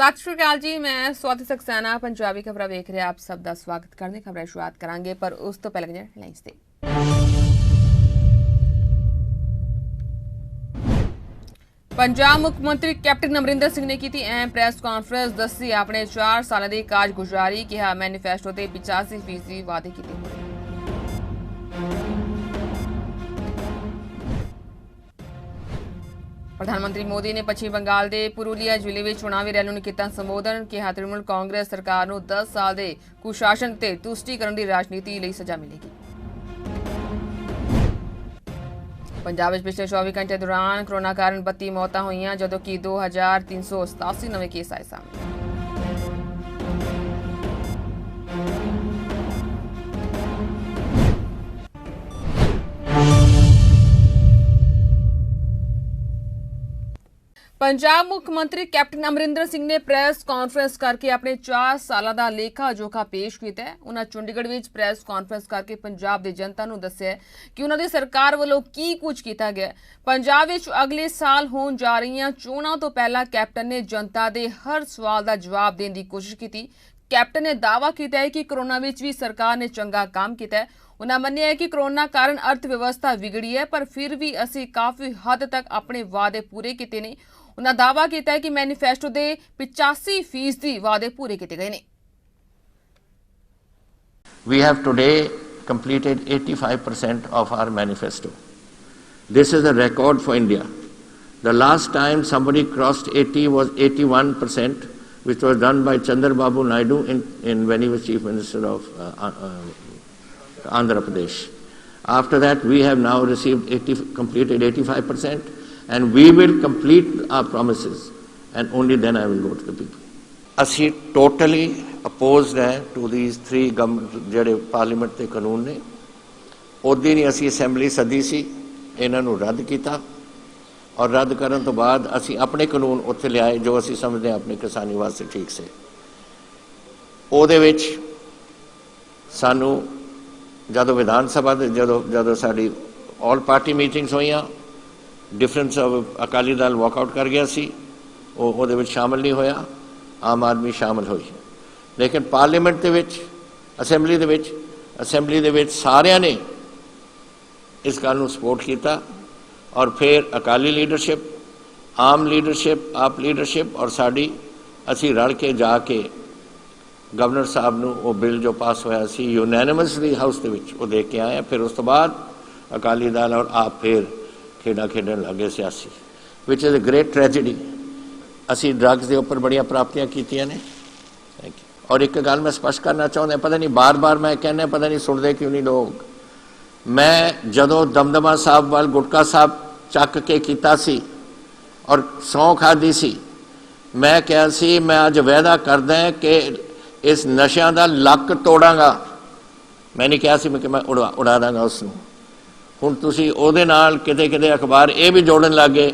सत श्री अकाल जी, मैं स्वाति सक्सेना पंजाबी खबर वेख रहे आप सब का स्वागत करने खबर शुरुआत करांगे, पर उस तो पहले हेडलाइंस ते पंजाब मुख्यमंत्री कैप्टन अमरिंदर सिंह ने की अहम प्रेस कॉन्फ्रेंस, दसी अपने 4 साल की कारगुजारी, कहा मैनीफेस्टो से 85% वादे किए। प्रधानमंत्री मोदी ने पश्चिम बंगाल के पुरुलिया जिले में चुनावी रैली में किया संबोधन, कहा तृणमूल कांग्रेस सरकार को 10 साल के कुशासन से तुष्टिकरण की राजनीति लिए सजा मिलेगी। पंजाब में पिछले 24 घंटे दौरान कोरोना कारण 32 मौतें हुई, जबकि कि 2387 नवे केस आए सामने। पंजाब मुख्यमंत्री कैप्टन अमरिंदर सिंह ने प्रेस कॉन्फ्रेंस करके अपने 4 साल का लेखा जोखा पेश किया है। उन्होंने चंडीगढ़ में प्रेस कॉन्फ्रेंस करके पंजाब की जनता को दस्सिया कि उन्होंने सरकार वालों की कुछ किया गया। पंजाब में अगले साल होने जा रही चोणों तो पहला कैप्टन ने जनता के हर सवाल का जवाब देने की कोशिश की। कैप्टन ने दावा किया है कि कोरोना में भी सरकार ने चंगा काम किया है। उन्होंने मन्निया है कि कोरोना कारण अर्थव्यवस्था बिगड़ी है, पर फिर भी असी काफ़ी हद तक अपने वादे पूरे किए नहीं। उन्होंने दावा किया है कि मैनीफेस्टो के 85% वादे पूरे किए गए हैं। We have today completed 85% of our manifesto. This is a record for India. The last time somebody crossed 80 was 81%, which was done by Chandrababu Naidu when he was Chief Minister of Andhra Pradesh. After that, we have now completed 85%. And we will complete our promises, and only then I will go to the people. ਅਸੀਂ totally opposed ਹੈ to these 3 ਜਿਹੜੇ parliament ਦੇ ਕਾਨੂੰਨ ਨੇ। ਉਦੋਂ ਹੀ ਅਸੀਂ assembly ਸੱਦੀ ਸੀ, ਇਹਨਾਂ ਨੂੰ ਰੱਦ ਕੀਤਾ, ਔਰ ਰੱਦ ਕਰਨ ਤੋਂ ਬਾਅਦ ਅਸੀਂ ਆਪਣੇ ਕਾਨੂੰਨ ਉੱਥੇ ਲਿਆਏ ਜੋ ਅਸੀਂ ਸਮਝਦੇ ਹਾਂ ਆਪਣੇ ਕਿਸਾਨੀ ਵਾਸਤੇ ਠੀਕ ਸੇ। ਉਹਦੇ ਵਿੱਚ ਸਾਨੂੰ ਜਦੋਂ ਵਿਧਾਨ ਸਭਾ ਦੇ ਜਦੋਂ ਸਾਡੀ ਆਲ ਪਾਰਟੀ ਮੀਟਿੰਗਸ ਹੋਈਆਂ, difference of Akali Dal walkout कर गया सी, वो शामिल नहीं होया, आम आदमी शामिल हुई। लेकिन पार्लीमेंट असैंबली दे विच सारिਆਂ ने इस गल नूं सपोर्ट किया, और फिर अकाली लीडरशिप, आम लीडरशिप, आप लीडरशिप और साड़ी असी रल के जाके गवर्नर साहब नूं वो बिल जो पास होया सी यूनैनिमसली हाउस दे विच वो दे के आए। फिर उस तो बाद अकाली दल और आप फिर खेडा खेडन लगे सियासी, which is a great tragedy. असी ड्रग्स के उपर बड़िया प्राप्तियां कीतियां ने। Thank you. और एक गल मैं स्पष्ट करना चाहता, पता नहीं बार बार मैं कहना, पता नहीं सुनते क्यों नहीं लोग। मैं जदों दमदमा साहब वाल गुटका साहब चक के कीता सी और सौं खाधी सी, मैं कहा सी मैं अज वायदा करदा कि इस नशियां दा लक तोड़ांगा। मैं नहीं कहा सी मैं कि मैं उड़ा दांगा उसनूं। ਹੁਣ ਤੁਸੀਂ ਉਹਦੇ ਨਾਲ ਕਿਤੇ ਅਖਬਾਰ ਇਹ ਵੀ ਜੋੜਨ ਲੱਗੇ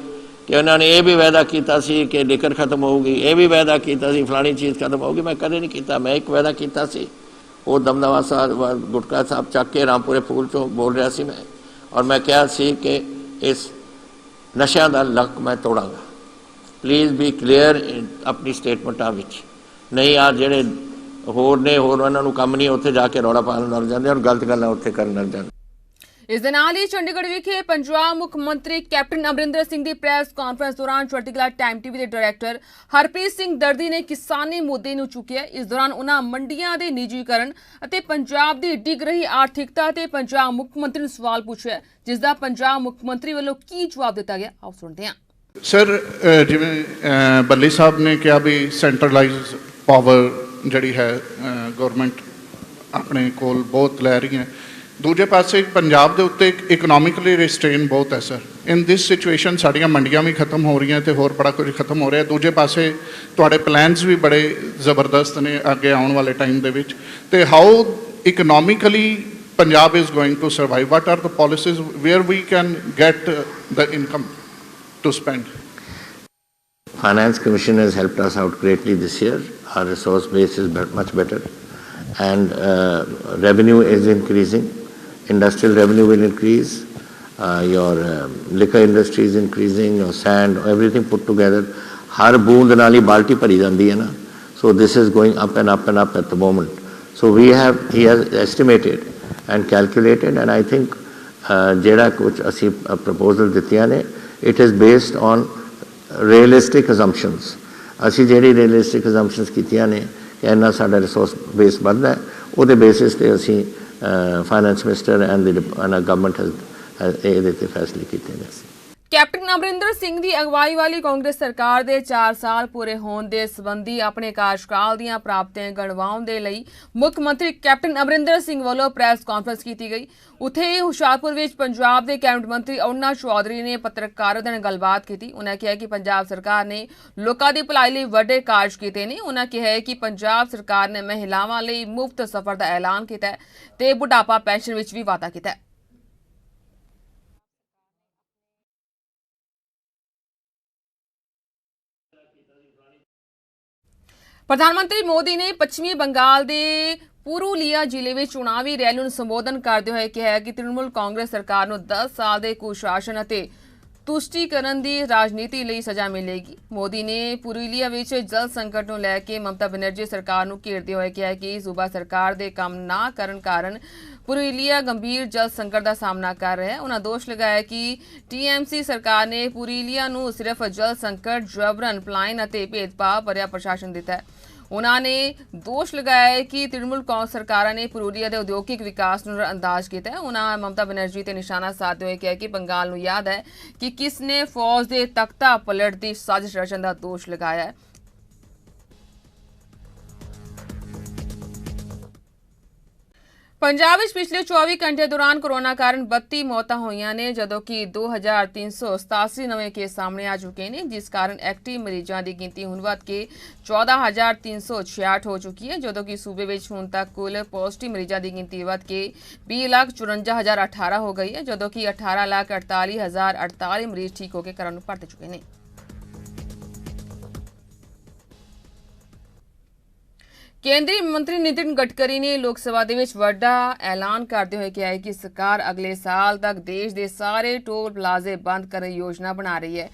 ਕਿ ਉਹਨਾਂ ਨੇ ਇਹ ਵੀ ਵਾਅਦਾ ਕੀਤਾ ਸੀ ਕਿ ਲਿਕਰ ਖਤਮ ਹੋਊਗੀ, ਇਹ ਵੀ ਵਾਅਦਾ ਕੀਤਾ ਸੀ ਫਲਾਣੀ ਚੀਜ਼ ਖਤਮ ਹੋਊਗੀ। ਮੈਂ ਕਦੇ ਨਹੀਂ ਕੀਤਾ। ਮੈਂ ਇੱਕ ਵਾਅਦਾ ਕੀਤਾ ਸੀ, ਉਹ ਦਮਦਮਾ ਸਾਹਿਬ ਗੁਟਕਾ ਸਾਹਿਬ ਚੱਕ ਕੇ ਰਾਮਪੁਰੇ ਫੂਲ ਚੋਂ ਬੋਲ ਰਿਹਾ ਸੀ ਮੈਂ, ਔਰ ਮੈਂ ਕਿਹਾ ਸੀ ਕਿ ਇਸ ਨਸ਼ਿਆਂ ਦਾ ਲੱਕ ਮੈਂ ਤੋੜਾਂਗਾ। ਪਲੀਜ਼ ਬੀ ਕਲੀਅਰ ਆਪਣੀ ਸਟੇਟਮੈਂਟਾਂ ਵਿੱਚ, ਨਹੀਂ ਆ ਜਿਹੜੇ ਹੋਰ ਨੇ ਹੋਰ ਉਹਨਾਂ ਨੂੰ ਕੰਮ ਨਹੀਂ, ਉੱਥੇ ਜਾ ਕੇ ਰੌਲਾ ਪਾਉਣ ਲੱਗ ਜਾਂਦੇ ਔਰ ਗਲਤ ਗੱਲਾਂ ਉੱਥੇ ਕਰਨ ਲੱਗ ਜਾਂਦੇ। इस दे नाल ही चंडीगढ़ विखे पंजाब मुख्यमंत्री कैप्टन अमरिंदर सिंह की प्रेस कॉन्फ्रेंस दौरान चढ़ती कला टाइम टीवी के डायरैक्टर हरप्रीत सिंह दर्दी ने किसानी मुद्दे नूं चुकिया। इस दौरान उन्होंने मंडियां के निजीकरण और पंजाब की डिग रही आर्थिकता ते पंजाब मुख्यमंत्री नूं सवाल पूछा, जिसका पंजाब मुख्यमंत्री वालों की जवाब दिता गया, आओ सुनते हैं। सर, जिवें बल्ली साहब ने कहा भी सेंट्रलाइज पावर जिहड़ी है गवर्नमेंट अपने कोल बहुत लै रही है, दूजे पासे पंजाब के उत्ते इकनॉमिकली रिस्ट्रेन बहुत है। सर, इन दिस सिचुएशन साड़ियाँ मंडियां भी खत्म हो रही हैं तो होर बड़ा कुछ खत्म हो रहा है। दूजे पासे तुहाडे प्लान्स भी बड़े जबरदस्त ने अगे आने वाले टाइम दे विच, ते how economically Punjab is going to survive? What are the policies where we can get the income to spend? Finance Commission has helped us out greatly this year. Our resource base is much better, and revenue is increasing. Industrial revenue will increase, your liquor industry is increasing, your sand, everything put together. हर बूंद नाल ही बाल्टी भरी जाती है ना। So this is going up and up and up at the moment. So he has estimated and calculated and I think ਜਿਹੜਾ ਕੁਝ ਅਸੀਂ ਪ੍ਰਪੋਜ਼ਲ ਦਿੱਤੀਆਂ ਨੇ it is based on realistic assumptions. ਅਸੀਂ ਜਿਹੜੀ ਰੀਅਲਿਸਟਿਕ ਅਜ਼ੰਪਸ਼ਨਸ ਕੀਤੀਆਂ ਨੇ ਕਿ ਇੰਨਾ ਸਾਡਾ ਰਿਸੋਰਸ ਬੇਸ ਵੱਧਦਾ ਹੈ, ਉਹਦੇ ਬੇਸਿਸ ਤੇ ਅਸੀਂ finance minister and the government ਇਹਦੇ ਤੇ ਫੈਸਲੇ ਕੀਤੇ ਨੇ। ਕੈਪਟਨ ਅਮਰਿੰਦਰ ਸਿੰਘ ਦੀ ਅਗਵਾਈ ਵਾਲੀ ਕਾਂਗਰਸ ਸਰਕਾਰ ਦੇ 4 ਸਾਲ ਪੂਰੇ ਹੋਣ ਦੇ ਸੰਬੰਧੀ ਆਪਣੇ ਕਾਰਜਕਾਲ ਦੀਆਂ ਪ੍ਰਾਪਤੀਆਂ ਗਣਵਾਉਣ ਦੇ ਲਈ ਮੁੱਖ ਮੰਤਰੀ ਕੈਪਟਨ ਅਮਰਿੰਦਰ ਸਿੰਘ ਵੱਲੋਂ ਪ੍ਰੈਸ ਕਾਨਫਰੰਸ ਕੀਤੀ ਗਈ। ਉੱਥੇ ਹੀ ਹੁਸ਼ਿਆਰਪੁਰ ਵਿੱਚ ਪੰਜਾਬ ਦੇ ਕੈਬਨਿਟ ਮੰਤਰੀ ਅਰੁਣਾ ਚੌਧਰੀ ਨੇ ਪੱਤਰਕਾਰਾਂ ਨਾਲ ਗੱਲਬਾਤ ਕੀਤੀ। ਉਹਨਾਂ ਕਿਹਾ ਕਿ ਪੰਜਾਬ ਸਰਕਾਰ ਨੇ ਲੋਕਾਂ ਦੀ ਭਲਾਈ ਲਈ ਵੱਡੇ ਕਾਰਜ ਕੀਤੇ ਨੇ। ਉਹਨਾਂ ਕਿਹਾ ਕਿ ਪੰਜਾਬ ਸਰਕਾਰ ਨੇ ਮਹਿਲਾਵਾਂ ਲਈ ਮੁਫਤ ਸਫ਼ਰ ਦਾ ਐਲਾਨ ਕੀਤਾ ਹੈ ਤੇ ਬੁਢਾਪਾ ਪੈਨਸ਼ਨ ਵਿੱਚ ਵੀ ਵਾਧਾ ਕੀਤਾ ਹੈ। प्रधानमंत्री मोदी ने पश्चिमी बंगाल के पुरुलिया जिले में चुनावी रैली ਨੂੰ ਸੰਬੋਧਨ ਕਰਦੇ ਹੋਏ ਕਿਹਾ ਕਿ ਤ੍ਰਿਣਮੂਲ ਕਾਂਗਰਸ ਸਰਕਾਰ ਨੂੰ 10 ਸਾਲ ਦੇ ਕੁਸ਼ਾਸਨ ਅਤੇ ਤੁਸ਼ਟੀਕਰਨ ਦੀ ਰਾਜਨੀਤੀ ਲਈ ਸਜ਼ਾ ਮਿਲੇਗੀ। ਮੋਦੀ ਨੇ ਪੁਰੂਲੀਆ ਵਿੱਚ ਜਲ ਸੰਕਟ ਨੂੰ ਲੈ ਕੇ ਮਮਤਾ ਬੈਨਰਜੀ ਸਰਕਾਰ ਨੂੰ ਘੇਰਦੇ ਹੋਏ ਕਿਹਾ ਕਿ ਸੂਬਾ ਸਰਕਾਰ ਦੇ ਕੰਮ ਨਾ ਕਰਨ ਕਾਰਨ ਪੁਰੂਲੀਆ ਗੰਭੀਰ ਜਲ ਸੰਕਟ ਦਾ ਸਾਹਮਣਾ ਕਰ ਰਿਹਾ ਹੈ। ਉਹਨਾਂ ਦੋਸ਼ ਲਗਾਇਆ ਕਿ ਟੀਐਮਸੀ ਸਰਕਾਰ ਨੇ ਪੁਰੂਲੀਆ ਨੂੰ ਸਿਰਫ ਜਲ ਸੰਕਟ, ਜਬਰਨ ਪਲਾਇਨ ਅਤੇ ਭੇਦਭਾਵ ਭਰਿਆ ਪ੍ਰਸ਼ਾਸਨ ਦਿੱਤਾ ਹੈ। उन्होंने दोष लगाया कि तृणमूल कांग्रेस सरकार ने पुरुलिया के उद्योगिक विकास को नज़रअंदाज किया है। उन्होंने ममता बनर्जी ते निशाना साधते हुए कहा कि बंगाल को याद है कि किसने फौज के तख्ता पलट की साजिश रचन का दोष लगाया है। पंजाब में पिछले 24 घंटे दौरान कोरोना कारण 32 मौतां होईयां ने, जदों कि 2387 नवे केस सामने आ चुके हैं, जिस कारण एक्टिव मरीजों की गिनती हुण वध के 14,366 हो चुकी है, जदों कि सूबे में हुण तक कुल पॉजिटिव मरीजों की गिनती वध के 20,54,018 हो गई है, जदों कि 18,48,048 मरीज ठीक होकर घरों परत चुके हैं। केंद्रीय मंत्री नितिन गडकरी ने लोक सभा दे विच वड्डा ऐलान करते हुए कहा है कि सरकार अगले साल तक देश के सारे टोल प्लाजे बंद करने की योजना बना रही है।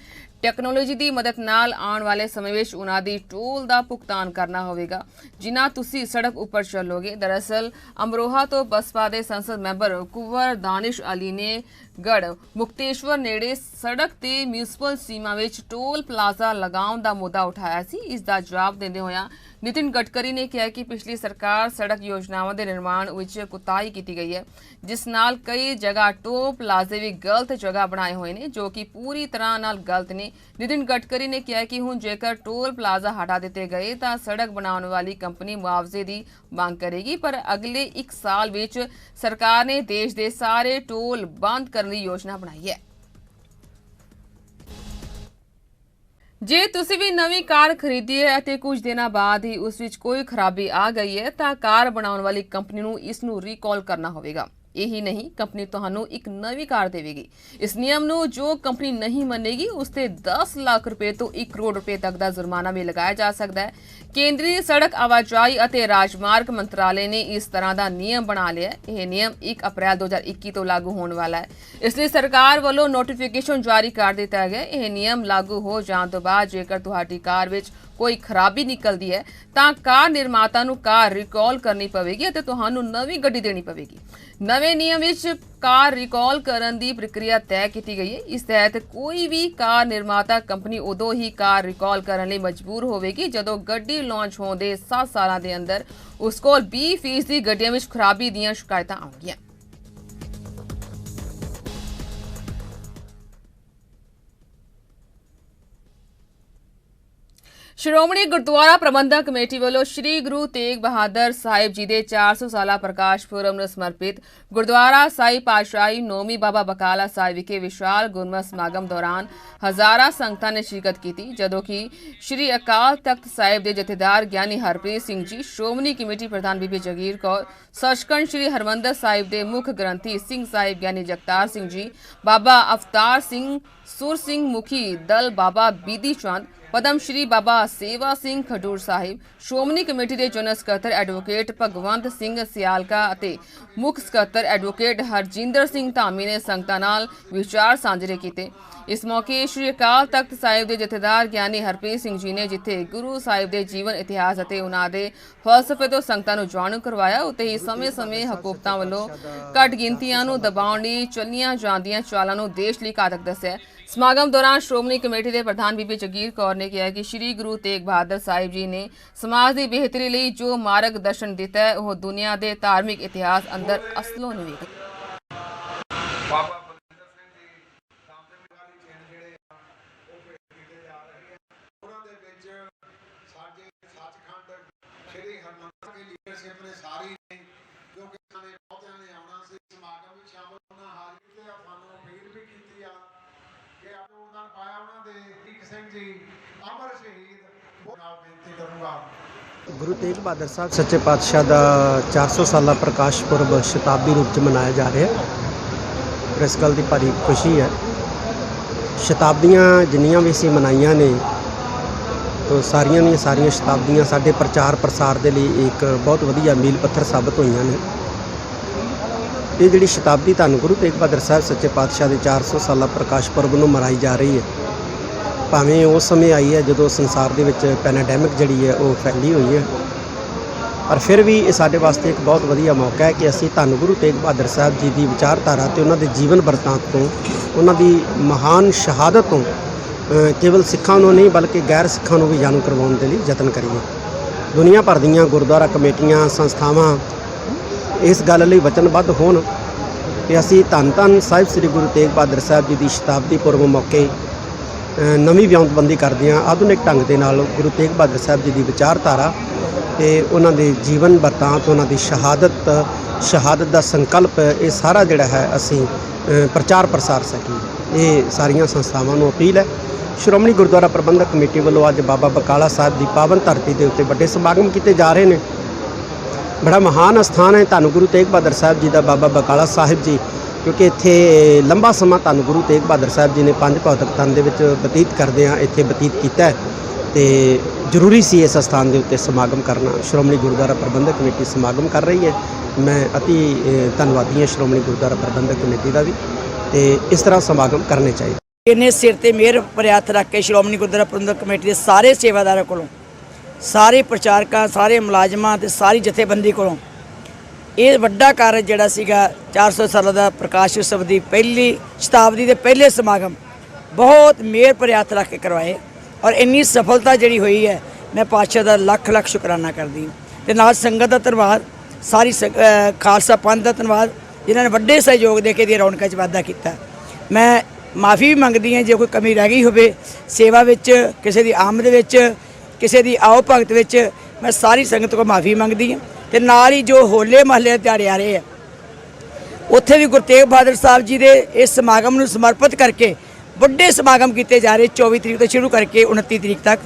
टैक्नोलॉजी की मदद नाल आने वाले समय में उन्हां दी टोल का भुगतान करना होगा जिन्ना तुसी सड़क उपर चलोगे। दरअसल अमरोहा तो बसपा के संसद मैंबर कुंवर दानिश अली ने गढ़ मुक्तेश्वर नेड़े सड़क ते म्यूनसिपल सीमा विच टोल प्लाजा लगाउण दा मुद्दा उठाया सी। इस दा जवाब देंदे होया नितिन गडकरी ने कहा कि पिछली सरकार सड़क योजनावां दे निर्माण विच कुताही की गई है, जिस नाल कई जगह टोल प्लाजे भी गलत जगह बनाए हुए ने, जो कि पूरी तरह नाल गलत ने। नितिन गडकरी ने कहा कि हुण जेकर टोल प्लाजा हटा दिते गए तां सड़क बनाने वाली कंपनी मुआवजे की मांग करेगी, पर अगले 1 साल विच सरकार ने देश के सारे टोल बंद करने की योजना बनाई है। जे तुसी भी नवी कार खरीदी है ਅਤੇ ਕੁਝ ਦਿਨਾਂ ਬਾਅਦ ਹੀ ਉਸ ਵਿੱਚ ਕੋਈ ਖਰਾਬੀ ਆ ਗਈ ਹੈ ਤਾਂ ਕਾਰ ਬਣਾਉਣ ਵਾਲੀ ਕੰਪਨੀ ਨੂੰ ਇਸ ਨੂੰ ਰੀਕਾਲ ਕਰਨਾ ਹੋਵੇਗਾ। यही नहीं, कंपनी तुहानू एक नवी कार देगी। इस नियम नू जो कंपनी नहीं मनेगी उसते 10 लाख रुपए तो 1 करोड़ रुपए तक का जुर्माना भी लगाया जा सकता है। केंद्रीय सड़क आवाजाही और राजमार्ग मंत्रालय ने इस तरह का नियम बना लिया है। यह नियम 1 अप्रैल 2021 तो लागू होने वाला है, इसलिए सरकार वालों नोटिफिकेशन जारी कर दिता गया। यह नियम लागू हो जाने तो बाद जेकर तुहाडी कार विच कोई खराबी निकलती है तो कार निर्माता नू कार रिकॉल करनी पवेगी और तुहानू नवी गड्डी देनी पवेगी। नवे नियम विच कार रिकॉल करन दी प्रक्रिया तय की गई है। इस तहत कोई भी कार निर्माता कंपनी उदों ही कार रिकॉल करने लई मजबूर होवेगी जदों गड्डी लॉन्च होने दे 7 सालां दे अंदर उस कोल 20% गड्डियां विच खराबी दीयां शिकायतां आउणगीआं। श्रोमणी गुरुद्वारा प्रबंधक कमेटी वालों श्री गुरु तेग बहादुर साहिब जी के 400 साला प्रकाश पुरब नूं समर्पित गुरुद्वारा साई पातशाही नौवीं बाबा बकाला साहिब विखे विशाल गुरमत समागम दौरान हज़ारां संगतां ने शिरकत की, जदों कि श्री अकाल तख्त साहिब के जथेदार ज्ञानी हरप्रीत सिंह जी, श्रोमणी कमेटी प्रधान बीबी जगीर कौर, सचखंड श्री हरमंदर साहिब के मुख ग्रंथी सिंह साहिब ज्ञानी जगतार सिंह जी, बाबा अवतार सिंह, सुर सिंह मुखी दल, बाबा बीदी चंद, ਪਦਮ ਸ਼੍ਰੀ ਬਾਬਾ ਸੇਵਾ ਸਿੰਘ ਖਡੂਰ ਸਾਹਿਬ, ਸ਼੍ਰੋਮਣੀ ਕਮੇਟੀ ਦੇ ਜਨਰਲ ਸਕੱਤਰ ਐਡਵੋਕੇਟ ਭਗਵੰਤ ਸਿੰਘ ਸਿਆਲਕਾ ਅਤੇ ਮੁੱਖ ਸਕੱਤਰ ਐਡਵੋਕੇਟ ਹਰਜਿੰਦਰ ਸਿੰਘ ਧਾਮੀ ਨੇ ਸੰਗਤਾਂ ਨਾਲ ਵਿਚਾਰ ਸਾਂਝੇ ਕੀਤੇ। ਇਸ ਮੌਕੇ ਸ਼੍ਰੀ ਅਕਾਲ ਤਖਤ ਸਾਹਿਬ ਦੇ ਜਥੇਦਾਰ ਗਿਆਨੀ ਹਰਪ੍ਰੀਤ ਸਿੰਘ ਜੀ ਨੇ ਜਿੱਥੇ ਗੁਰੂ ਸਾਹਿਬ ਦੇ ਜੀਵਨ ਇਤਿਹਾਸ ਅਤੇ ਉਹਨਾਂ ਦੇ ਫਲਸਫੇ ਤੋਂ ਸੰਗਤਾਂ ਨੂੰ ਜਾਣੂ ਕਰਵਾਇਆ, ਉੱਤੇ ਹੀ ਸਮੇਂ-ਸਮੇਂ ਹਕੂਮਤਾਂ ਵੱਲੋਂ ਘੱਟ ਗਿਣਤੀਆਂ ਨੂੰ ਦਬਾਉਣ ਲਈ ਚੱਲੀਆਂ ਜਾਂਦੀਆਂ ਚਾਲਾਂ ਨੂੰ ਦੇਸ਼ ਲਈ ਘਾਤਕ ਦੱਸਿਆ। ਸਮਾਗਮ ਦੌਰਾਨ ਸ਼੍ਰੋਮਣੀ ਕਮੇਟੀ ਦੇ ਪ੍ਰਧਾਨ ਬੀਬੀ ਜਗੀਰ ਕੌਰ ਨੇ ਕਿਹਾ ਕਿ ਸ਼੍ਰੀ ਗੁਰੂ ਤੇਗ ਬਹਾਦਰ ਸਾਹਿਬ ਜੀ ਨੇ ਸਮਾਜ ਦੀ ਬਿਹਤਰੀ ਲਈ ਜੋ ਮਾਰਗ ਦਰਸ਼ਨ ਦਿੱਤਾ ਹੈ ਉਹ ਦੁਨੀਆ ਦੇ ਧਾਰਮਿਕ ਇਤਿਹਾਸ ਅੰਦਰ ਅਸਲੋਂ ਨਹੀਂ ਵੇਖਿਆ। ਗੁਰੂ ਤੇਗ ਬਹਾਦਰ ਸਾਹਿਬ ਸੱਚੇ ਪਾਤਸ਼ਾਹ ਦਾ 400 ਸਾਲਾ ਪ੍ਰਕਾਸ਼ ਪੁਰਬ ਸ਼ਤਾਬਦੀ ਰੂਪ 'ਚ ਮਨਾਇਆ ਜਾ ਰਿਹਾ ਹੈ। ਇਸ ਗੱਲ ਦੀ ਭਾਰੀ ਖੁਸ਼ੀ ਹੈ। ਸ਼ਤਾਬਦੀਆਂ ਜਿੰਨੀਆਂ ਵੀ ਅਸੀਂ ਮਨਾਈਆਂ ਨੇ ਤਾਂ ਸਾਰੀਆਂ ਦੀਆਂ ਸਾਰੀਆਂ ਸ਼ਤਾਬਦੀਆਂ ਸਾਡੇ ਪ੍ਰਚਾਰ ਪ੍ਰਸਾਰ ਦੇ ਲਈ ਇੱਕ ਬਹੁਤ ਵਧੀਆ ਮੀਲ ਪੱਥਰ ਸਾਬਤ ਹੋਈਆਂ ਨੇ। ਇਹ ਜਿਹੜੀ ਸ਼ਤਾਬਦੀ ਧੰਨ ਗੁਰੂ ਤੇਗ ਬਹਾਦਰ ਸਾਹਿਬ ਸੱਚੇ ਪਾਤਸ਼ਾਹ ਦੇ 400 ਸਾਲਾ ਪ੍ਰਕਾਸ਼ ਪੁਰਬ ਨੂੰ ਮਨਾਈ ਜਾ ਰਹੀ ਹੈ, ਭਾਵੇਂ ਉਸ ਸਮੇਂ ਆਈ ਹੈ ਜਦੋਂ ਸੰਸਾਰ ਦੇ ਵਿੱਚ ਪੈਂਡੈਮਿਕ ਜਿਹੜੀ ਹੈ ਉਹ ਫੈਲੀ ਹੋਈ ਹੈ, ਪਰ ਫਿਰ ਵੀ ਇਹ ਸਾਡੇ ਵਾਸਤੇ ਇੱਕ ਬਹੁਤ ਵਧੀਆ ਮੌਕਾ ਹੈ ਕਿ ਅਸੀਂ ਧੰਨ ਗੁਰੂ ਤੇਗ ਬਹਾਦਰ ਸਾਹਿਬ ਜੀ ਦੀ ਵਿਚਾਰਧਾਰਾ ਤੇ ਉਹਨਾਂ ਦੇ ਜੀਵਨ ਵਰਤਾਂਤ ਤੋਂ, ਉਹਨਾਂ ਦੀ ਮਹਾਨ ਸ਼ਹਾਦਤ ਤੋਂ ਕੇਵਲ ਸਿੱਖਾਂ ਨੂੰ ਨਹੀਂ ਬਲਕਿ ਗੈਰ ਸਿੱਖਾਂ ਨੂੰ ਵੀ ਜਾਣੂ ਕਰਵਾਉਣ ਦੇ ਲਈ ਯਤਨ ਕਰੀਏ। ਦੁਨੀਆ ਭਰ ਦੀਆਂ ਗੁਰਦੁਆਰਾ ਕਮੇਟੀਆਂ, ਸੰਸਥਾਵਾਂ ਇਸ ਗੱਲ ਲਈ ਵਚਨਬੱਧ ਹੋਣ ਕਿ ਅਸੀਂ ਧੰਨ ਸਾਹਿਬ ਸ੍ਰੀ ਗੁਰੂ ਤੇਗ ਬਹਾਦਰ ਸਾਹਿਬ ਜੀ ਦੀ ਸ਼ਤਾਬਦੀ ਪੁਰਬ ਮੌਕੇ ਨਵੀਂ ਵਿਉਂਤਬੰਦੀ ਕਰਦੇ ਹਾਂ, ਆਧੁਨਿਕ ਢੰਗ ਦੇ ਨਾਲ ਗੁਰੂ ਤੇਗ ਬਹਾਦਰ ਸਾਹਿਬ ਜੀ ਦੀ ਵਿਚਾਰਧਾਰਾ ਤੇ ਉਹਨਾਂ ਦੇ ਜੀਵਨ ਵਰਤਾਂਤ, ਉਹਨਾਂ ਦੀ ਸ਼ਹਾਦਤ ਦਾ ਸੰਕਲਪ, ਇਹ ਸਾਰਾ ਜਿਹੜਾ ਹੈ ਅਸੀਂ ਪ੍ਰਚਾਰ ਪ੍ਰਸਾਰ ਸਕੀਏ। ਇਹ ਸਾਰੀਆਂ ਸੰਸਥਾਵਾਂ ਨੂੰ ਅਪੀਲ ਹੈ। ਸ਼੍ਰੋਮਣੀ ਗੁਰਦੁਆਰਾ ਪ੍ਰਬੰਧਕ ਕਮੇਟੀ ਵੱਲੋਂ ਅੱਜ ਬਾਬਾ ਬਕਾਲਾ ਸਾਹਿਬ ਦੀ ਪਾਵਨ ਧਰਤੀ ਦੇ ਉੱਤੇ ਵੱਡੇ ਸਮਾਗਮ ਕੀਤੇ ਜਾ ਰਹੇ ਨੇ। ਬੜਾ ਮਹਾਨ ਅਸਥਾਨ ਹੈ ਧੰਨ ਗੁਰੂ ਤੇਗ ਬਹਾਦਰ ਸਾਹਿਬ ਜੀ ਦਾ ਬਾਬਾ ਬਕਾਲਾ ਸਾਹਿਬ ਜੀ, ਕਿਉਂਕਿ ਇੱਥੇ ਲੰਬਾ ਸਮਾਂ ਧੰਨ ਗੁਰੂ ਤੇਗ ਬਹਾਦਰ ਸਾਹਿਬ ਜੀ ਨੇ ਪੰਜ ਭੌਤਿਕ ਤਨ ਦੇ ਵਿੱਚ ਬਤੀਤ ਕਰਦਿਆਂ ਇੱਥੇ ਬਤੀਤ ਕੀਤਾ ਤੇ ਜ਼ਰੂਰੀ ਸੀ ਇਸ ਸਥਾਨ ਦੇ ਉੱਤੇ ਸਮਾਗਮ ਕਰਨਾ। ਸ਼੍ਰੋਮਣੀ ਗੁਰਦੁਆਰਾ ਪ੍ਰਬੰਧਕ ਕਮੇਟੀ ਸਮਾਗਮ ਕਰ ਰਹੀ ਹੈ। ਮੈਂ ਅਤੀ ਧੰਨਵਾਦੀ ਹਾਂ ਸ਼੍ਰੋਮਣੀ ਗੁਰਦੁਆਰਾ ਪ੍ਰਬੰਧਕ ਕਮੇਟੀ ਦਾ ਵੀ, ਤੇ ਇਸ ਤਰ੍ਹਾਂ ਸਮਾਗਮ ਕਰਨੇ ਚਾਹੀਦੇ। ਇਹਨੇ ਸਿਰ ਤੇ ਮਿਹਰ ਭਰੇ ਹੱਥ ਰੱਖ ਕੇ ਸ਼੍ਰੋਮਣੀ ਗੁਰਦੁਆਰਾ ਪ੍ਰਬੰਧਕ ਕਮੇਟੀ ਦੇ ਸਾਰੇ ਸੇਵਾਦਾਰਾਂ ਕੋਲੋਂ, ਸਾਰੇ ਪ੍ਰਚਾਰਕਾਂ, ਸਾਰੇ ਮੁਲਾਜ਼ਮਾਂ ਤੇ ਸਾਰੀ ਜਥੇਬੰਦੀ ਕੋਲੋਂ ਇਹ ਵੱਡਾ ਕਾਰਜ ਜਿਹੜਾ ਸੀਗਾ 400 ਸਾਲਾਂ ਦਾ ਪ੍ਰਕਾਸ਼ ਉਤਸਵ ਦੀ ਪਹਿਲੀ ਸ਼ਤਾਬਦੀ ਦੇ ਪਹਿਲੇ ਸਮਾਗਮ ਬਹੁਤ ਮਿਹਰ ਭਰੇ ਹੱਥ ਰੱਖ ਕੇ ਕਰਵਾਏ, ਔਰ ਇੰਨੀ ਸਫਲਤਾ ਜਿਹੜੀ ਹੋਈ ਹੈ, ਮੈਂ ਪਾਤਸ਼ਾਹ ਦਾ ਲੱਖ ਲੱਖ ਸ਼ੁਕਰਾਨਾ ਕਰਦੀ ਹਾਂ। ਤੇ ਨਾਲ ਸੰਗਤ ਦਾ ਧੰਨਵਾਦ, ਸਾਰੀ ਖਾਲਸਾ ਪੰਥ ਦਾ ਧੰਨਵਾਦ ਜਿਨ੍ਹਾਂ ਨੇ ਵੱਡੇ ਸਹਿਯੋਗ ਦੇ ਕੇ ਇਹਦੀ ਰੌਣਕਾਂ 'ਚ ਵਾਧਾ ਕੀਤਾ। ਮੈਂ ਮਾਫੀ ਵੀ ਮੰਗਦੀ ਹਾਂ ਜੇ ਕੋਈ ਕਮੀ ਰਹਿ ਗਈ ਹੋਵੇ ਸੇਵਾ ਵਿੱਚ, ਕਿਸੇ ਦੀ ਆਮਦ ਵਿੱਚ, ਕਿਸੇ ਦੀ ਆਓ ਭਗਤ ਵਿੱਚ, ਮੈਂ ਸਾਰੀ ਸੰਗਤ ਕੋਲ ਮਾਫੀ ਮੰਗਦੀ ਹਾਂ। ਤੇ ਨਾਲ ਹੀ ਜੋ ਹੋਲੇ ਮਹੱਲੇ ਦੇ ਦਿਹਾੜੇ ਆ ਰਹੇ ਆ, ਉੱਥੇ ਵੀ ਗੁਰੂ ਤੇਗ ਬਹਾਦਰ ਸਾਹਿਬ ਜੀ ਦੇ ਇਸ ਸਮਾਗਮ ਨੂੰ ਸਮਰਪਿਤ ਕਰਕੇ ਵੱਡੇ ਸਮਾਗਮ ਕੀਤੇ ਜਾ ਰਹੇ 24 ਤਰੀਕ ਤੋਂ ਸ਼ੁਰੂ ਕਰਕੇ 29 ਤਰੀਕ ਤੱਕ।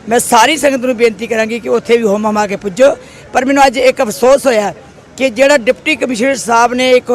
ਮੈਂ ਸਾਰੀ ਸੰਗਤ ਨੂੰ ਬੇਨਤੀ ਕਰਾਂਗੀ ਕਿ ਉੱਥੇ ਵੀ ਹੋਮ ਹਮਾ ਕੇ ਪੁੱਜੋ। ਪਰ ਮੈਨੂੰ ਅੱਜ ਇੱਕ ਅਫਸੋਸ ਹੋਇਆ ਕਿ ਜਿਹੜਾ ਡਿਪਟੀ ਕਮਿਸ਼ਨਰ ਸਾਹਿਬ ਨੇ ਇੱਕ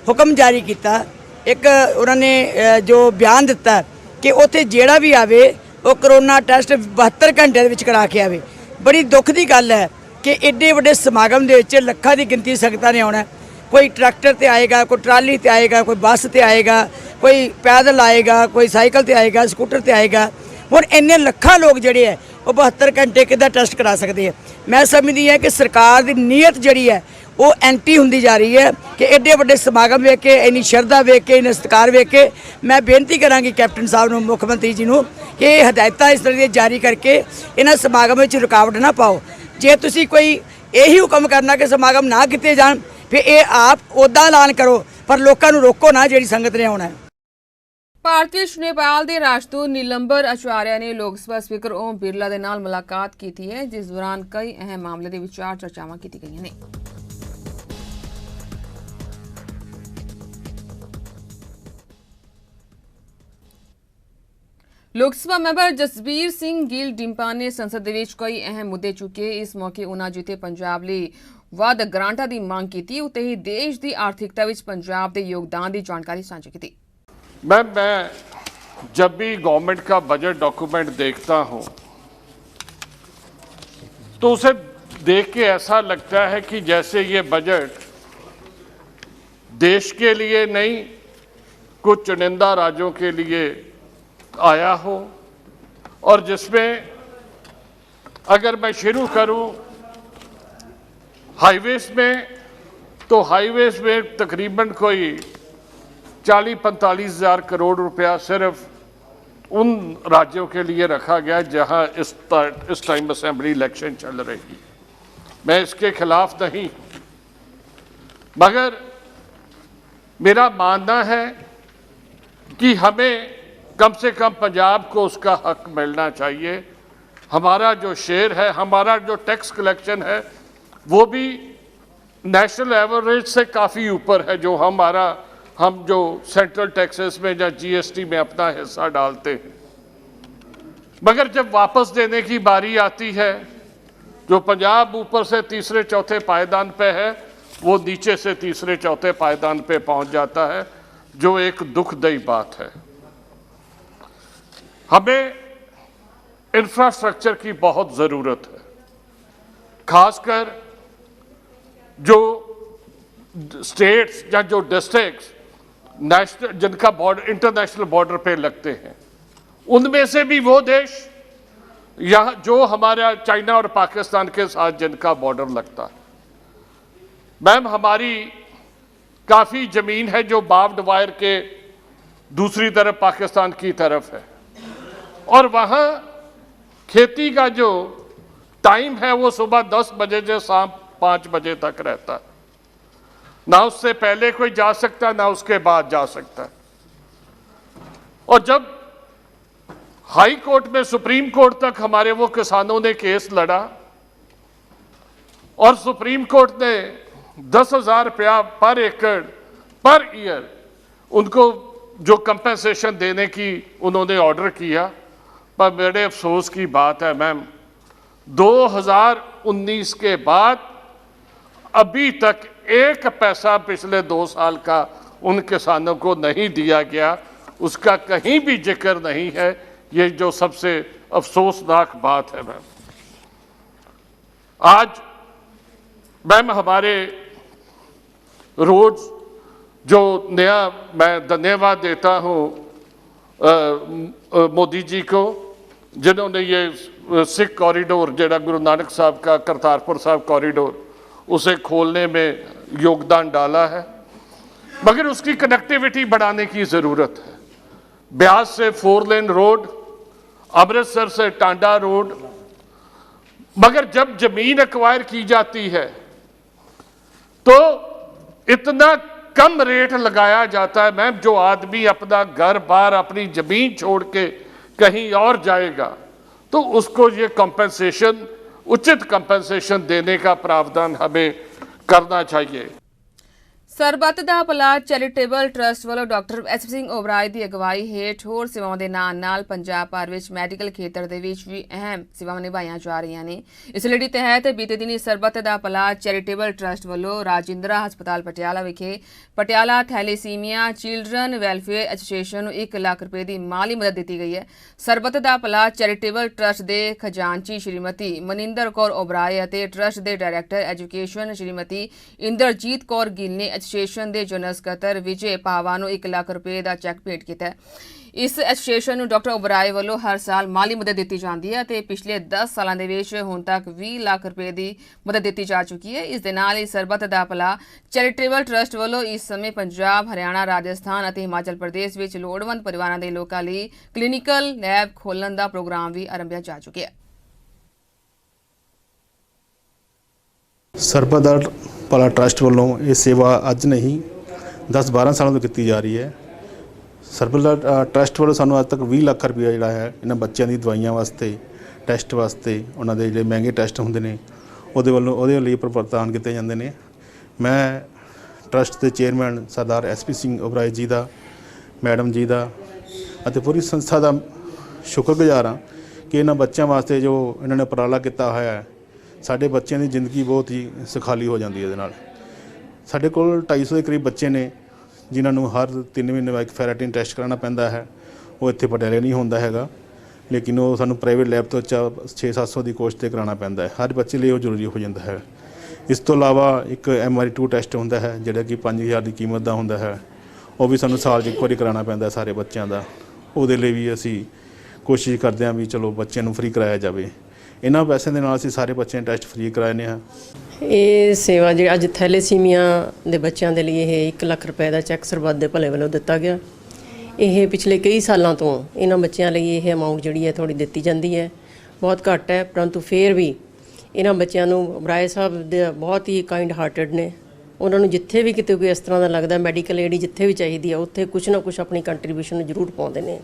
ਹੁਕਮ ਜਾਰੀ ਕੀਤਾ, ਇੱਕ ਉਹਨਾਂ ਨੇ ਜੋ ਬਿਆਨ ਦਿੱਤਾ ਕਿ ਉੱਥੇ ਜਿਹੜਾ ਵੀ ਆਵੇ ਉਹ ਕਰੋਨਾ ਟੈਸਟ 72 ਘੰਟਿਆਂ ਦੇ ਵਿੱਚ ਕਰਾ ਕੇ ਆਵੇ। ਬੜੀ ਦੁੱਖ ਦੀ ਗੱਲ ਹੈ ਕਿ ਐਡੇ ਵੱਡੇ ਸਮਾਗਮ ਦੇ ਵਿੱਚ ਲੱਖਾਂ ਦੀ ਗਿਣਤੀ ਸੰਗਤਾਂ ਨੇ ਆਉਣਾ। ਕੋਈ ਟਰੈਕਟਰ ਤੇ ਆਏਗਾ, ਕੋਈ ਟਰਾਲੀ ਤੇ ਆਏਗਾ, ਕੋਈ ਬੱਸ ਤੇ ਆਏਗਾ, ਕੋਈ ਪੈਦਲ ਆਏਗਾ, ਕੋਈ ਸਾਈਕਲ ਤੇ ਆਏਗਾ, ਸਕੂਟਰ ਤੇ ਆਏਗਾ। ਹੁਣ ਇੰਨੇ ਲੱਖਾਂ ਲੋਕ ਜਿਹੜੇ ਹੈ ਉਹ 72 ਘੰਟੇ ਕਿੱਦਾਂ ਟੈਸਟ ਕਰਾ ਸਕਦੇ ਆ। ਮੈਂ ਸਮਝਦੀ ਹਾਂ ਕਿ ਸਰਕਾਰ ਦੀ ਨੀਅਤ ਜਿਹੜੀ ਹੈ ਉਹ ਐਂਟੀ ਹੁੰਦੀ ਜਾ ਰਹੀ ਹੈ ਕਿ ਐਡੇ ਵੱਡੇ ਸਮਾਗਮ ਵੇਖ ਕੇ, ਇੰਨੀ ਸ਼ਰਧਾ ਵੇਖ ਕੇ, ਇੰਨਾ ਸਤਿਕਾਰ ਵੇਖ ਕੇ ਮੈਂ ਬੇਨਤੀ ਕਰਾਂਗੀ ਕੈਪਟਨ ਸਾਹਿਬ ਨੂੰ, ਮੁੱਖ ਮੰਤਰੀ ਜੀ ਨੂੰ ਕਿ ਇਹ ਹਦਾਇਤਾਂ ਇਸ ਤਰ੍ਹਾਂ ਦੀਆਂ ਜਾਰੀ ਕਰਕੇ ਇਹਨਾਂ ਸਮਾਗਮ ਵਿੱਚ ਰੁਕਾਵਟ ਨਾ ਪਾਓ। ਜੇ ਤੁਸੀਂ ਕੋਈ ਇਹੀ ਹੁਕਮ ਕਰਨਾ ਕਿ ਸਮਾਗਮ ਨਾ ਕੀਤੇ ਜਾਣ, ਫਿਰ ਇਹ ਆਪ ਉੱਦਾਂ ਐਲਾਨ ਕਰੋ, ਪਰ ਲੋਕਾਂ ਨੂੰ ਰੋਕੋ ਨਾ ਜਿਹੜੀ ਸੰਗਤ ਨੇ ਆਉਣਾ ਹੈ। ਭਾਰਤੀ ਨੇਪਾਲ ਦੇ ਰਾਜਦੂਤ ਨੀਲੰਬਰ ਆਚਾਰਿਆ ਨੇ ਲੋਕ ਸਭਾ ਸਪੀਕਰ ਓਮ ਬਿਰਲਾ ਦੇ ਨਾਲ ਮੁਲਾਕਾਤ ਕੀਤੀ ਹੈ, ਜਿਸ ਦੌਰਾਨ ਕਈ ਅਹਿਮ ਮਾਮਲੇ ਦੇ ਵਿਚਾਰ ਚਰਚਾਵਾਂ ਕੀਤੀ ਗਈਆਂ ਨੇ। ਲੋਕ ਸਭਾ ਮੈਂਬਰ ਜਸਬੀਰ ਸਿੰਘ ਗਿੱਲ ਡਿੰਪਾ ਨੇ ਸੰਸਦ ਦੇ ਵਿੱਚ ਕਈ ਅਹਿਮ ਮੁੱਦੇ ਚੁੱਕੇ। ਇਸ ਮੌਕੇ ਉਨ੍ਹਾਂ ਜਿੱਥੇ ਪੰਜਾਬ ਲਈ ਵੱਧ ਗ੍ਰਾਂਟਾਂ ਦੀ ਮੰਗ ਕੀਤੀ, ਉੱਤੇ ਹੀ ਦੇਸ਼ ਦੀ ਆਰਥਿਕਤਾ ਵਿੱਚ ਪੰਜਾਬ ਦੇ योगदान की जानकारी साझी की। मैं जब भी गवर्नमेंट का बजट डॉक्यूमेंट देखता हूं तो उसे देख के ऐसा लगता है कि जैसे ये बजट देश के लिए नहीं, कुछ चुनिंदा राज्यों के लिए आया हो, और जिसमें अगर मैं शुरू करूं हाईवेज में, तो हाईवेज में तकरीबन कोई 40-45 हज़ार करोड़ रुपया सिर्फ उन राज्यों के लिए रखा गया जहां इस टाइम असेंबली इलेक्शन चल रही। मैं इसके खिलाफ नहीं, मगर मेरा मानना है कि हमें कम से कम पंजाब को उसका हक मिलना चाहिए। हमारा जो शेयर है, हमारा जो टैक्स कलेक्शन है, वो भी नेशनल एवरेज से काफ़ी ऊपर है, जो हम जो सेंट्रल टैक्सेस में या जीएसटी में अपना हिस्सा डालते हैं। मगर जब वापस देने की बारी आती है, जो पंजाब ऊपर से तीसरे चौथे पायदान पे है, वो नीचे से तीसरे चौथे पायदान पे पहुंच जाता है, जो एक दुखदाई बात है। हमें इंफ्रास्ट्रक्चर की बहुत ज़रूरत है, खासकर जो स्टेट्स या जो डिस्ट्रिक्ट्स नेशनल जिनका बॉर्डर इंटरनेशनल बॉर्डर पे लगते हैं, उनमें से भी वो देश यहाँ जो हमारा चाइना और पाकिस्तान के साथ जिनका बॉर्डर लगता है। मैम, हमारी काफ़ी ज़मीन है जो बार्ब्ड वायर के दूसरी तरफ पाकिस्तान की तरफ है, और वहाँ खेती का जो टाइम है वो सुबह 10 बजे से शाम 5 बजे तक रहता है। ना उससे पहले कोई जा सकता, ना उसके बाद जा सकता। और जब हाई कोर्ट में, सुप्रीम कोर्ट तक हमारे वो किसानों ने केस लड़ा, और सुप्रीम कोर्ट ने 10,000 रुपया पर एकड़ पर ईयर उनको जो कंपेंसेशन देने की उन्होंने ऑर्डर किया। पर बड़े अफसोस की बात है मैम, 2019 के बाद अभी तक एक पैसा पिछले 2 साल का उन किसानों को नहीं दिया गया, उसका कहीं भी जिक्र नहीं है। ये जो सबसे अफसोसनाक बात है मैम। आज मैम हमारे रोज जो नया, मैं धन्यवाद देता हूँ मोदी जी को, जिन्होंने ये सिख कॉरिडोर जड़ा गुरु नानक साहब का करतारपुर साहब कॉरिडोर, उसे खोलने में योगदान डाला है। मगर उसकी कनेक्टिविटी बढ़ाने की ज़रूरत है। ब्यास से 4 लेन रोड, अमृतसर से टांडा रोड। मगर जब ज़मीन एक्वायर की जाती है तो इतना कम रेट लगाया जाता है मैम, जो आदमी अपना घर बार अपनी ज़मीन छोड़ के कहीं और जाएगा तो उसको ये कंपनसेशन, उचित कंपनसेशन देने का प्रावधान हमें करना चाहिए। ਸਰਬੱਤ ਦਾ ਭਲਾ ਚੈਰੀਟੇਬਲ ਟਰਸਟ ਵੱਲੋਂ ਡਾਕਟਰ ਐਸ ਸਿੰਘ ਓਬਰਾਏ ਦੀ ਅਗਵਾਈ ਹੇਠ ਹੋਰ ਸੇਵਾਵਾਂ ਦੇ ਨਾਲ ਪੰਜਾਬ ਭਰ ਵਿੱਚ ਮੈਡੀਕਲ ਖੇਤਰ ਦੇ ਵਿੱਚ ਵੀ ਅਹਿਮ ਸੇਵਾਵਾਂ ਨਿਭਾਈਆਂ ਜਾ ਰਹੀਆਂ ਨੇ। ਇਸ ਲੜੀ ਤਹਿਤ ਬੀਤੇ ਦਿਨੀ ਸਰਬੱਤ ਦਾ ਭਲਾ ਚੈਰੀਟੇਬਲ ਟਰਸਟ ਵੱਲੋਂ ਰਾਜਿੰਦਰਾ ਹਸਪਤਾਲ ਪਟਿਆਲਾ ਵਿਖੇ Patiala thalassemia children welfare association ਨੂੰ 1 ਲੱਖ ਰੁਪਏ ਦੀ ਮਾਲੀ ਮਦਦ ਦਿੱਤੀ ਗਈ ਹੈ। ਸਰਬੱਤ ਦਾ ਭਲਾ ਚੈਰੀਟੇਬਲ ਟਰਸਟ ਦੇ ਖਜ਼ਾਨਚੀ ਸ਼੍ਰੀਮਤੀ ਮਨਿੰਦਰ ਕੌਰ ਓਬਰਾਏ ਅਤੇ ਟਰਸਟ ਦੇ ਡਾਇਰੈਕਟਰ ਐਜੂਕੇਸ਼ਨ ਸ਼੍ਰੀਮਤੀ ਇੰਦਰਜੀਤ ਕੌਰ ਗਿੱਲ ਨੇ ਐਸੋਸੀਏਸ਼ਨ ਦੇ ਜਨਰਲ ਸਕੱਤਰ ਵਿਜੇ ਪਾਵਾ ਨੂੰ 1 ਲੱਖ ਰੁਪਏ ਦਾ ਚੈੱਕ ਭੇਟ ਕੀਤਾ। ਇਸ ਐਸੋਸੀਏਸ਼ਨ ਨੂੰ ਡਾਕਟਰ ਓਬਰਾਏ ਵੱਲੋਂ ਹਰ ਸਾਲ ਮਾਲੀ ਮਦਦ ਦਿੱਤੀ ਜਾਂਦੀ ਹੈ ਤੇ ਪਿਛਲੇ 10 ਸਾਲਾਂ ਦੇ ਵਿੱਚ ਹੁਣ ਤੱਕ 20 ਲੱਖ ਰੁਪਏ ਦੀ ਮਦਦ ਦਿੱਤੀ ਜਾ ਚੁੱਕੀ ਹੈ। ਇਸ ਦੇ ਨਾਲ ਹੀ ਸਰਬੱਤ ਦਾ ਭਲਾ ਚੈਰੀਟੇਬਲ ਟਰਸਟ ਵੱਲੋਂ ਇਸ ਸਮੇਂ ਪੰਜਾਬ, ਹਰਿਆਣਾ, ਰਾਜਸਥਾਨ ਅਤੇ ਹਿਮਾਚਲ ਪ੍ਰਦੇਸ਼ ਵਿੱਚ ਲੋੜਵੰਦ ਪਰਿਵਾਰਾਂ ਦੇ ਲੋਕਾਂ ਲਈ ਕਲੀਨਿਕਲ ਲੈਬ ਖੋਲ੍ਹਣ ਦਾ ਪ੍ਰੋਗਰਾਮ ਵੀ ਆਰੰਭਿਆ ਜਾ ਚੁੱਕਿਆ ਹੈ। ਸਰਬੱਤ ਦਾ ਭਲਾ ਟਰਸਟ ਵੱਲੋਂ ਇਹ ਸੇਵਾ ਅੱਜ ਨਹੀਂ 10-12 ਸਾਲਾਂ ਤੋਂ ਕੀਤੀ ਜਾ ਰਹੀ ਹੈ। ਸਰਬੱਤ ਦਾ ਟਰਸਟ ਵੱਲੋਂ ਸਾਨੂੰ ਅੱਜ ਤੱਕ 20 ਲੱਖ ਰੁਪਇਆ ਜਿਹੜਾ ਹੈ ਇਹਨਾਂ ਬੱਚਿਆਂ ਦੀ ਦਵਾਈਆਂ ਵਾਸਤੇ, ਟੈਸਟ ਵਾਸਤੇ, ਉਹਨਾਂ ਦੇ ਜਿਹੜੇ ਮਹਿੰਗੇ ਟੈਸਟ ਹੁੰਦੇ ਨੇ ਉਹਦੇ ਲਈ ਪ੍ਰਦਾਨ ਕੀਤੇ ਜਾਂਦੇ ਨੇ। ਮੈਂ ਟਰਸਟ ਦੇ ਚੇਅਰਮੈਨ ਸਰਦਾਰ ਐਸਪੀ ਸਿੰਘ ਓਬਰਾਏ ਜੀ ਦਾ, ਮੈਡਮ ਜੀ ਦਾ ਅਤੇ ਪੂਰੀ ਸੰਸਥਾ ਦਾ ਸ਼ੁਕਰਗੁਜ਼ਾਰ ਹਾਂ ਕਿ ਇਹਨਾਂ ਬੱਚਿਆਂ ਵਾਸਤੇ ਜੋ ਇਹਨਾਂ ਨੇ ਉਪਰਾਲਾ ਕੀਤਾ ਹੋਇਆ ਹੈ। ਸਾਡੇ ਬੱਚਿਆਂ ਦੀ ਜ਼ਿੰਦਗੀ ਬਹੁਤ ਹੀ ਸੁਖਾਲੀ ਹੋ ਜਾਂਦੀ ਹੈ ਇਹਦੇ ਨਾਲ। ਸਾਡੇ ਕੋਲ 250 ਦੇ ਕਰੀਬ ਬੱਚੇ ਨੇ ਜਿਨ੍ਹਾਂ ਨੂੰ ਹਰ 3 ਮਹੀਨੇ ਬਾਅਦ ਇੱਕ ਫੈਰਾਟਿਨ ਟੈਸਟ ਕਰਾਉਣਾ ਪੈਂਦਾ ਹੈ। ਉਹ ਇੱਥੇ ਪਟਿਆਲੇ ਨਹੀਂ ਹੁੰਦਾ ਹੈਗਾ। ਲੇਕਿਨ ਉਹ ਸਾਨੂੰ ਪ੍ਰਾਈਵੇਟ ਲੈਬ ਤੋਂ 600-700 ਦੀ ਕੋਸਟ 'ਤੇ ਕਰਾਉਣਾ ਪੈਂਦਾ ਹੈ। ਹਰ ਬੱਚੇ ਲਈ ਉਹ ਜ਼ਰੂਰੀ ਹੋ ਜਾਂਦਾ ਹੈ। ਇਸ ਤੋਂ ਇਲਾਵਾ ਇੱਕ MRI2 ਟੈਸਟ ਹੁੰਦਾ ਹੈ ਜਿਹੜਾ ਕਿ 5000 ਦੀ ਕੀਮਤ ਦਾ ਹੁੰਦਾ ਹੈ। ਉਹ ਵੀ ਸਾਨੂੰ ਸਾਲ 'ਚ ਇੱਕ ਵਾਰੀ ਕਰਾਉਣਾ ਪੈਂਦਾ ਸਾਰੇ ਬੱਚਿਆਂ ਦਾ। ਉਹਦੇ ਲਈ ਵੀ ਅਸੀਂ ਕੋਸ਼ਿਸ਼ ਕਰਦੇ ਹਾਂ ਵੀ ਚਲੋ ਬੱਚਿਆਂ ਨੂੰ ਫ੍ਰੀ ਕਰਾਇਆ ਜਾਵੇ। ਇਹਨਾਂ ਪੈਸਿਆਂ ਦੇ ਨਾਲ ਅਸੀਂ ਸਾਰੇ ਬੱਚਿਆਂ ਦੇ ਟੈਸਟ ਫ੍ਰੀ ਕਰਾਉਂਦੇ ਹਾਂ। ਇਹ ਸੇਵਾ ਜਿਹੜੀ ਅੱਜ ਥੈਲੇਸੀਮੀਆ ਦੇ ਬੱਚਿਆਂ ਦੇ ਲਈ ਇਹ 1 ਲੱਖ ਰੁਪਏ ਦਾ ਚੈੱਕ ਸਰਬੱਤ ਦੇ ਭਲੇ ਵੱਲੋਂ ਦਿੱਤਾ ਗਿਆ। ਇਹ ਪਿਛਲੇ ਕਈ ਸਾਲਾਂ ਤੋਂ ਇਹਨਾਂ ਬੱਚਿਆਂ ਲਈ ਇਹ ਅਮਾਊਂਟ ਜਿਹੜੀ ਹੈ ਥੋੜੀ ਦਿੱਤੀ ਜਾਂਦੀ ਹੈ, ਬਹੁਤ ਘੱਟ ਹੈ, ਪਰੰਤੂ ਫਿਰ ਵੀ ਇਹਨਾਂ ਬੱਚਿਆਂ ਨੂੰ ਬਰਾਏ ਸਾਹਿਬ ਦੇ ਬਹੁਤ ਹੀ ਕਾਈਂਡ ਹਾਰਟਡ ਨੇ। ਉਹਨਾਂ ਨੂੰ ਜਿੱਥੇ ਵੀ ਕਿਤੇ ਕੋਈ ਇਸ ਤਰ੍ਹਾਂ ਦਾ ਲੱਗਦਾ ਮੈਡੀਕਲ ਏਡ ਜਿੱਥੇ ਵੀ ਚਾਹੀਦੀ ਹੈ ਉੱਥੇ ਕੁਛ ਨਾ ਕੁਛ ਆਪਣੀ ਕੰਟਰੀਬਿਊਸ਼ਨ ਜ਼ਰੂਰ ਪਾਉਂਦੇ ਨੇ।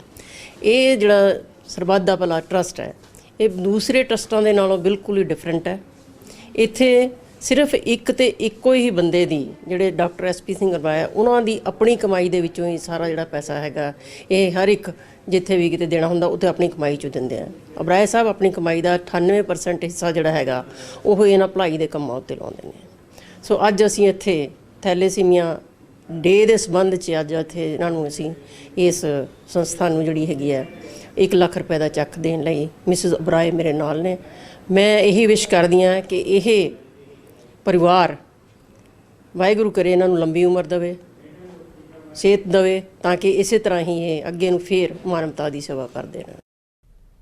ਇਹ ਜਿਹੜਾ ਸਰਬੱਤ ਦਾ ਭਲਾ ਟਰਸਟ ਹੈ ਇਹ ਦੂਸਰੇ ਟਰਸਟਾਂ ਦੇ ਨਾਲੋਂ ਬਿਲਕੁਲ ਹੀ ਡਿਫਰੈਂਟ ਹੈ। ਇੱਥੇ ਸਿਰਫ ਇੱਕ ਤੇ ਇੱਕੋ ਹੀ ਬੰਦੇ ਦੀ ਜਿਹੜੇ ਡਾਕਟਰ SP ਸਿੰਘ ਰਵਾਇਆ ਉਹਨਾਂ ਦੀ ਆਪਣੀ ਕਮਾਈ ਦੇ ਵਿੱਚੋਂ ਹੀ ਸਾਰਾ ਜਿਹੜਾ ਪੈਸਾ ਹੈਗਾ ਇਹ ਹਰ ਇੱਕ ਜਿੱਥੇ ਵੀ ਕਿਤੇ ਦੇਣਾ ਹੁੰਦਾ ਉੱਥੇ ਆਪਣੀ ਕਮਾਈ 'ਚੋਂ ਦਿੰਦੇ ਆ। ਅਬਰਾਏ ਸਾਹਿਬ ਆਪਣੀ ਕਮਾਈ ਦਾ 98% ਹਿੱਸਾ ਜਿਹੜਾ ਹੈਗਾ ਉਹ ਇਹਨਾਂ ਭਲਾਈ ਦੇ ਕੰਮਾਂ ਉੱਤੇ ਲਾਉਂਦੇ ਨੇ। ਸੋ ਅੱਜ ਅਸੀਂ ਇੱਥੇ ਥੈਲੇਸੀਮੀਆ ਡੇ ਦੇ ਸੰਬੰਧ 'ਚ ਅੱਜ ਇੱਥੇ ਇਹਨਾਂ ਨੂੰ ਅਸੀਂ ਇਸ ਸੰਸਥਾ ਨੂੰ ਜਿਹੜੀ ਹੈਗੀ ਹੈ 1 ਲੱਖ ਰੁਪਏ ਦਾ ਚੈੱਕ ਦੇਣ ਲਈ ਮਿਸਿਸ ਅਬਰਾਏ ਮੇਰੇ ਨਾਲ ਨੇ। ਮੈਂ ਇਹੀ ਵਿਸ਼ ਕਰਦੀ ਹਾਂ ਕਿ ਇਹ ਪਰਿਵਾਰ ਵਾਹਿਗੁਰੂ ਕਰੇ ਇਹਨਾਂ ਨੂੰ ਲੰਬੀ ਉਮਰ ਦੇਵੇ, ਸਿਹਤ ਦੇਵੇ ਤਾਂ ਕਿ ਇਸੇ ਤਰ੍ਹਾਂ ਹੀ ਇਹ ਅੱਗੇ ਨੂੰ ਫੇਰ ਮਾਨਵਤਾ ਦੀ ਸੇਵਾ ਕਰਦੇ ਰਹਿਣ।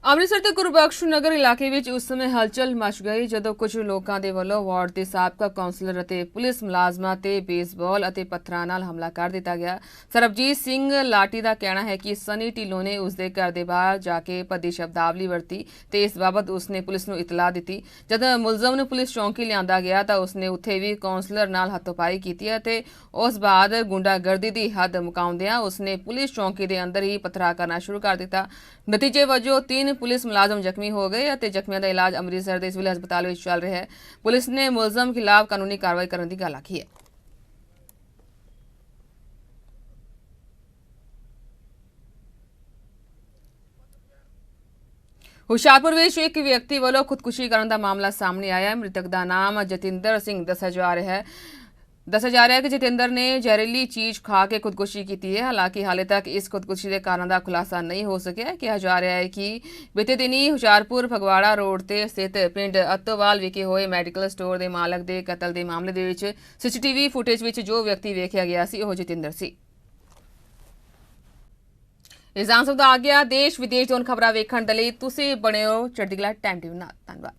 ਅੰਮ੍ਰਿਤਸਰ ਤੇ ਗੁਰਬਖਸ਼ ਨਗਰ ਇਲਾਕੇ ਵਿੱਚ ਉਸ ਸਮੇਂ ਹਲਚਲ ਮਚ ਗਈ ਜਦੋਂ ਕੁਝ ਲੋਕਾਂ ਦੇ ਵੱਲੋਂ ਵਾਰਡ ਦੇ ਸਾਬਕਾ ਕੌਂਸਲਰ ਅਤੇ ਪੁਲਿਸ ਮੁਲਾਜ਼ਮਾਂ ਤੇ ਬੇਸਬਾਲ ਅਤੇ ਪੱਥਰਾਂ ਨਾਲ ਹਮਲਾ ਕਰ ਦਿੱਤਾ ਗਿਆ। ਸਰਬਜੀਤ ਸਿੰਘ ਲਾਟੀ ਦਾ ਕਹਿਣਾ ਹੈ ਕਿ ਸਨੀ ਢਿੱਲੋਂ ਨੇ ਉਸ ਦੇ ਘਰ ਦੇ ਬਾਹਰ ਜਾ ਕੇ ਭੱਦੀ ਸ਼ਬਦਾਵਲੀ ਵਰਤੀ ਤੇ ਇਸ ਬਾਬਤ ਉਸਨੇ ਪੁਲਿਸ ਨੂੰ ਇਤਲਾਹ ਦਿੱਤੀ। ਜਦ ਮੁਲਜ਼ਮ ਨੂੰ ਪੁਲਿਸ ਚੌਂਕੀ ਲਿਆਂਦਾ ਗਿਆ ਤਾਂ ਉਸਨੇ ਉੱਥੇ ਵੀ ਕੌਂਸਲਰ ਨਾਲ ਹੱਥੋਂਪਾਈ ਕੀਤੀ ਅਤੇ ਉਸ ਬਾਅਦ ਗੁੰਡਾਗਰਦੀ ਦੀ ਹੱਦ ਮੁਕਾਉਂਦਿਆਂ ਉਸਨੇ ਪੁਲਿਸ ਚੌਂਕੀ ਦੇ ਅੰਦਰ ਹੀ ਪਥਰਾ ਕਰਨਾ ਸ਼ੁਰੂ ਕਰ ਦਿੱਤਾ। ਨਤੀਜੇ ਵਜੋਂ 3 ਪੁਲਿਸ ਮੁਲਾਜ਼ਮ ਜ਼ਖਮੀ ਹੋ ਗਏ ਅਤੇ ਜ਼ਖਮੀਆਂ ਦਾ ਇਲਾਜ ਅੰਮ੍ਰਿਤਸਰ ਦੇ ਸਿਵਲ ਹਸਪਤਾਲ ਵਿੱਚ ਚੱਲ ਰਿਹਾ ਹੈ। ਪੁਲਿਸ ਨੇ ਮੁਲਜ਼ਮ ਖਿਲਾਫ ਕਾਨੂੰਨੀ ਕਾਰਵਾਈ ਕਰਨ ਦੀ ਗੱਲ ਆਖੀ ਹੈ। ਹੁਸ਼ਿਆਰਪੁਰ ਵਿੱਚ ਇੱਕ ਵਿਅਕਤੀ ਵੱਲੋਂ ਖੁਦਕੁਸ਼ੀ ਕਰਨ ਦਾ ਮਾਮਲਾ ਸਾਹਮਣੇ ਆਇਆ ਹੈ। ਮ੍ਰਿਤਕ ਦਾ ਨਾਮ ਜਤਿੰਦਰ ਸਿੰਘ ਦੱਸਿਆ ਜਾ ਰਿਹਾ ਹੈ ਕਿ ਜਤਿੰਦਰ ਨੇ ਜ਼ਹਿਰੀਲੀ ਚੀਜ਼ ਖਾ ਕੇ ਖੁਦਕੁਸ਼ੀ ਕੀਤੀ ਹੈ। ਹਾਲਾਂਕਿ ਹਾਲੇ ਤੱਕ ਇਸ ਖੁਦਕੁਸ਼ੀ ਦੇ ਕਾਰਨ ਦਾ ਖੁਲਾਸਾ ਨਹੀਂ ਹੋ ਸਕਿਆ। ਕਿਹਾ ਜਾ ਰਿਹਾ ਹੈ ਕਿ ਬੀਤੇ ਦਿਨੀ ਹੁਸ਼ਿਆਰਪੁਰ ਫਗਵਾੜਾ ਰੋਡ ਤੇ ਸਥਿਤ ਪਿੰਡ ਅੱਤੋਵਾਲ ਵਿਖੇ ਹੋਏ ਮੈਡੀਕਲ ਸਟੋਰ ਦੇ ਮਾਲਕ ਦੇ ਕਤਲ ਦੇ ਮਾਮਲੇ ਦੇ ਵਿੱਚ CCTV ਫੁਟੇਜ ਵਿੱਚ ਜੋ ਵਿਅਕਤੀ ਵੇਖਿਆ ਗਿਆ ਸੀ ਉਹ ਜਤਿੰਦਰ ਸੀ। ਇਸ ਦਾ ਆ ਗਿਆ ਦੇਸ਼ ਵਿਦੇਸ਼ ਦੀਆਂ ਖਬਰਾਂ ਵੇਖਣ ਦੇ ਲਈ ਤੁਸੀਂ ਬਣੇ ਹੋ ਚੜ੍ਹਦੀ ਕਲਾ ਟਾਈਮ ਟੀਵੀ ਨਾਲ। ਧੰਨਵਾਦ।